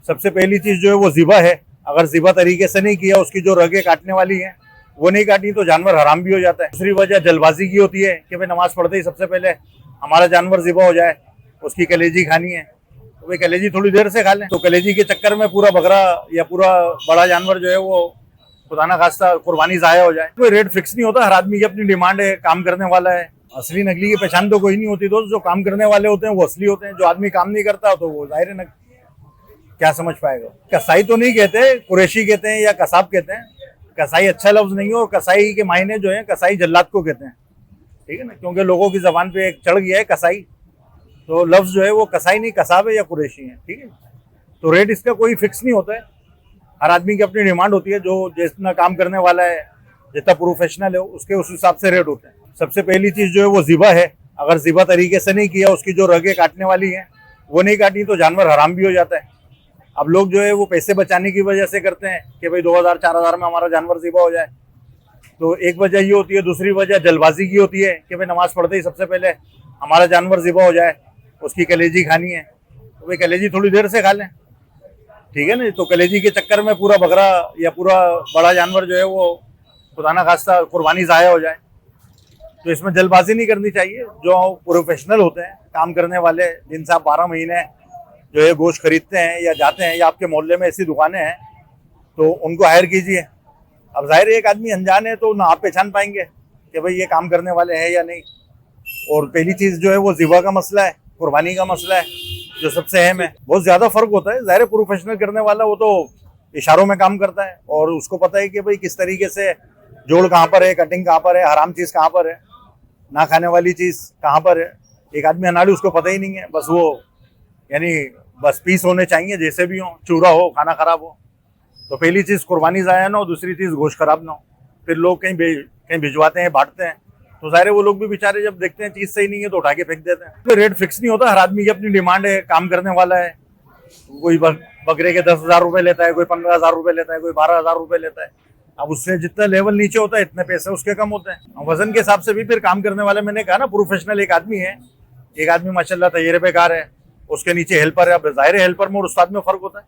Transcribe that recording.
सबसे पहली चीज जो है वो ज़िबा है। अगर ज़िबा तरीके से नहीं किया, उसकी जो रगें काटने वाली हैं वो नहीं काटी तो जानवर हराम भी हो जाता है। दूसरी वजह जल्दबाजी की होती है कि भाई नमाज पढ़ते ही सबसे पहले हमारा जानवर ज़िबा हो जाए, उसकी कलेजी खानी है तो भाई कलेजी थोड़ी देर से खा लें। तो कलेजी के चक्कर में पूरा बकरा या पूरा बड़ा जानवर जो है वो खुदा ना खास्ता कुर्बानी ज़ाया हो जाए। कोई रेट फिक्स नहीं होता, हर आदमी की अपनी डिमांड है, काम करने वाला है। असली नकली की पहचान तो कोई नहीं होती दोस्त। जो काम करने वाले होते हैं वो असली होते हैं, जो आदमी काम नहीं करता तो वो जाहिर है क्या समझ पाएगा। कसाई तो नहीं कहते, कुरैशी कहते हैं या कसाब कहते हैं। कसाई अच्छा लफ्ज नहीं है, और कसाई के मायने जो है कसाई जल्लाद को कहते हैं, ठीक है ना, क्योंकि लोगों की जबान पे एक चढ़ गया है कसाई। तो लफ्ज जो है वो कसाई नहीं कसाब है या कुरैशी है, ठीक है। तो रेट इसका कोई फिक्स नहीं होता है, हर आदमी की अपनी डिमांड होती है। जो जितना काम करने वाला है, जितना प्रोफेशनल है, उसके उस हिसाब से रेट होते हैं। सबसे पहली चीज जो है वो ज़िबा है। अगर ज़िबा तरीके से नहीं किया, उसकी जो रगें काटने वाली हैं वो नहीं काटी तो जानवर हराम भी हो जाता है। अब लोग जो है वो पैसे बचाने की वजह से करते हैं कि भाई 2000-4000 में हमारा जानवर ज़िबा हो जाए। तो एक वजह ये होती है। दूसरी वजह जल्दबाजी की होती है कि भाई नमाज पढ़ते ही सबसे पहले हमारा जानवर ज़िबा हो जाए, उसकी कलेजी खानी है तो भाई कलेजी थोड़ी देर से खा लें, ठीक है ना। तो कलेजी के चक्कर में पूरा बकरा या पूरा बड़ा जानवर जो है वो खुदा ना खास्ता कुर्बानी ज़ाया हो जाए। तो इसमें जल्दबाजी नहीं करनी चाहिए। जो प्रोफेशनल होते हैं, काम करने वाले, जिनसे आप 12 महीने जो है गोश्त खरीदते हैं या जाते हैं, या आपके मोहल्ले में ऐसी दुकानें हैं तो उनको हायर कीजिए। अब जाहिर है एक आदमी अनजान है तो ना आप पहचान पाएंगे कि भाई ये काम करने वाले हैं या नहीं। और पहली चीज़ जो है वो ज़िबा का मसला है, कुर्बानी का मसला है, जो सबसे अहम है। बहुत ज़्यादा फ़र्क होता है। ज़ाहिर प्रोफेशनल करने वाला वो तो इशारों में काम करता है और उसको पता है कि भाई किस तरीके से जोड़ कहाँ पर है, कटिंग कहाँ पर है, हराम चीज़ कहाँ पर है, ना खाने वाली चीज़ कहाँ पर है। एक आदमी अनाड़ी, उसको पता ही नहीं है। बस वो यानी बस पीस होने चाहिए, जैसे भी हो, चूरा हो, खाना खराब हो। तो पहली चीज़ कुर्बानी ज़ाया ना हो, दूसरी चीज़ गोश्त खराब ना हो। फिर लोग कहीं भिजवाते हैं, बांटते हैं, तो सारे वो लोग भी बेचारे जब देखते हैं चीज़ सही नहीं है तो उठा के फेंक देते हैं। तो रेट फिक्स नहीं होता, हर आदमी की अपनी डिमांड है, काम करने वाला है। कोई बकरे के 10,000 रुपये लेता है, कोई 15,000 रुपये लेता है, कोई 12,000 रुपये लेता है। अब उससे जितना लेवल नीचे होता है इतने पैसे उसके कम होते हैं। वजन के हिसाब से भी फिर काम करने वाले, मैंने कहा ना प्रोफेशनल एक आदमी है, एक आदमी माशाल्लाह तैयार बेकार है, उसके नीचे हेल्पर है। अब जाहिर है हेल्पर में और उस्ताद में फ़र्क होता है।